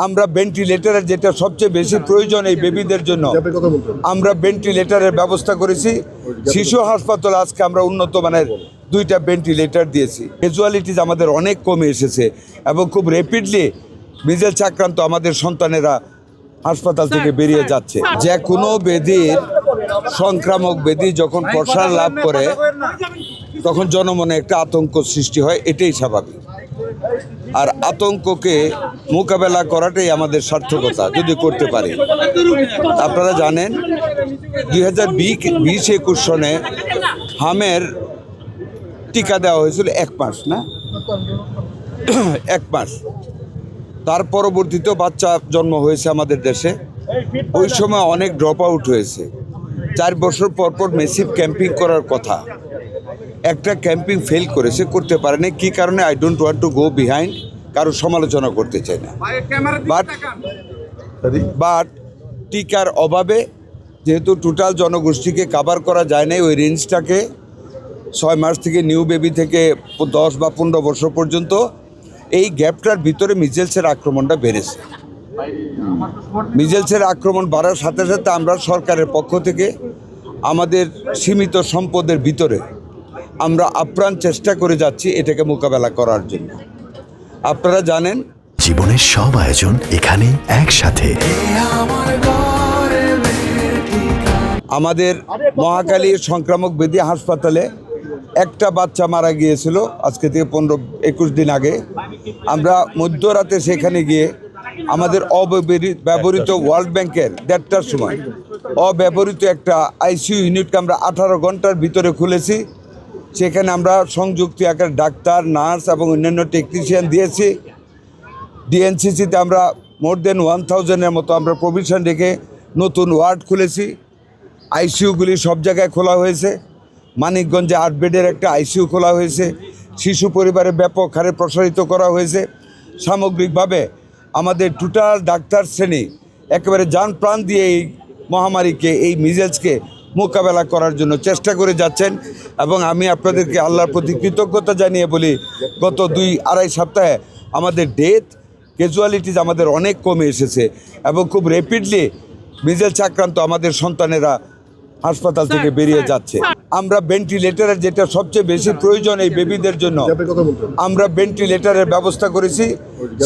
আমরা ভেন্টিলেটরের যেটা সবচেয়ে বেশি প্রয়োজন এই বেবিদের জন্য আমরা ভেন্টিলেটরের ব্যবস্থা করেছি। শিশু হাসপাতাল আজকে আমরা উন্নত মানের 2টা ভেন্টিলেটর দিয়েছি। ক্যাজুয়ালিটিস আমাদের অনেক কমে এসেছে এবং খুব র্যাপিডলি মিজেলস আক্রান্ত আমাদের সন্তানেরা হাসপাতাল থেকে বেরিয়ে যাচ্ছে। যে কোনো ব্যাধির সংক্রামক ব্যাধি যখন প্রসার লাভ করে তখন জনমনে একটা আতঙ্ক সৃষ্টি হয়, এটাই স্বাভাবিক। আর আতঙ্ককে মোকাবেলা করাটাই আমাদের সার্থকতা যদি করতে পারি। আপনারা জানেন 2020-21 সনে হামের টিকা দেওয়া হয়েছিল 1 মাস, না 1 মাস। তার পরবর্তীতেও বাচ্চা জন্ম হয়েছে আমাদের দেশে। ওই সময় অনেক ড্রপ আউট হয়েছে। 4 বছর পর পর মেসিভ ক্যাম্পিং করার কথা, একটা ক্যাম্পিং ফেল করেছে, করতে পারেনি। কী কারণে I don't want to go behind, কারো সমালোচনা করতে চাই না। বাট টিকার অভাবে যেহেতু টোটাল জনগোষ্ঠীকে কাভার করা যায় না, ওই রেঞ্জটাকে 6 মাস থেকে নিউ বেবি থেকে 10 বা 15 বছর পর্যন্ত এই গ্যাপটার ভিতরে মিজেলসের আক্রমণটা বেড়েছে। মিজেলসের আক্রমণ বাড়ার সাথে সাথে আমরা সরকারের পক্ষ থেকে আমাদের সীমিত সম্পদের ভিতরে আমরা আপ্রাণ চেষ্টা করে যাচ্ছি এটাকে মোকাবেলা করার জন্য। আপনারা জানেন জীবনের সব আয়োজন এখানে একসাথে। আমাদের মহাকালী সংক্রামক ব্যাধি হাসপাতালে একটা বাচ্চা মারা গিয়েছিল আজকে থেকে 15-21 দিন আগে। আমরা মধ্যরাতে সেখানে গিয়ে আমাদের অব্যবহৃত ওয়ার্ল্ড ব্যাংকের 1:30টার সময় অব্যবহৃত একটা আইসিইউ ইউনিটকে আমরা 18 ঘন্টার ভিতরে খুলেছি। সেখানে আমরা সংযুক্ত আকার ডাক্তার, নার্স এবং অন্যান্য টেকনিশিয়ান দিয়েছি। ডিএনসিসিতে আমরা মোর দেন 1000-এর মতো আমরা প্রভিশন রেখে নতুন ওয়ার্ড খুলেছি। আইসিইউগুলি সব জায়গায় খোলা হয়েছে। মানিকগঞ্জে 8 বেডের একটা আইসিইউ খোলা হয়েছে। শিশু পরিবারে ব্যাপক হারে প্রসারিত করা হয়েছে। সামগ্রিকভাবে আমাদের টোটাল ডাক্তার শ্রেণী একেবারে যান প্রাণ দিয়ে এই মহামারীকে, এই মিজেলসকে মোকাবেলা করার জন্য চেষ্টা করে যাচ্ছেন। এবং আমি আপনাদেরকে আল্লাহর প্রতি কৃতজ্ঞতা জানিয়ে বলি, গত 2-2.5 সপ্তাহে আমাদের ডেথ ক্যাজুয়ালিটিস আমাদের অনেক কমে এসেছে এবং খুব র্যাপিডলি মিজেলস আক্রান্ত আমাদের সন্তানেরা হাসপাতাল থেকে বেরিয়ে যাচ্ছে। আমরা ভেন্টিলেটরের যেটা সবচেয়ে বেশি প্রয়োজন এই বেবিদের জন্য আমরা ভেন্টিলেটরের ব্যবস্থা করেছি।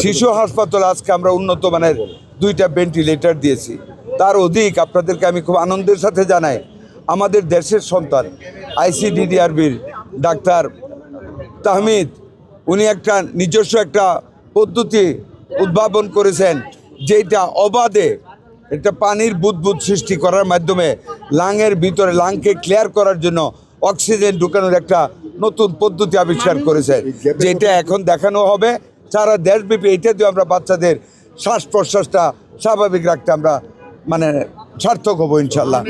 শিশু হাসপাতাল আজকে আমরা উন্নত মানের 2টা ভেন্টিলেটর দিয়েছি। তার অধিক আপনাদেরকে আমি খুব আনন্দের সাথে জানাই, আমাদের দেশের সন্তান আইসিডিডিআরবির ডাক্তার তাহমিদ, উনি একটা নিজস্ব একটা পদ্ধতি উদ্ভাবন করেছেন, যেটা অবাধে একটা পানির বুদবুদ সৃষ্টি করার মাধ্যমে লাংয়ের ভিতরে লাংকে ক্লিয়ার করার জন্য অক্সিজেন ঢুকানোর একটা নতুন পদ্ধতি আবিষ্কার করেছে, যেটা এখন দেখানো হবে সারা দেশব্যাপী। এটা দিয়ে আমরা বাচ্চাদের শ্বাস প্রশ্বাসটা স্বাভাবিক রাখতে আমরা সার্থক হবো ইনশাল্লাহ।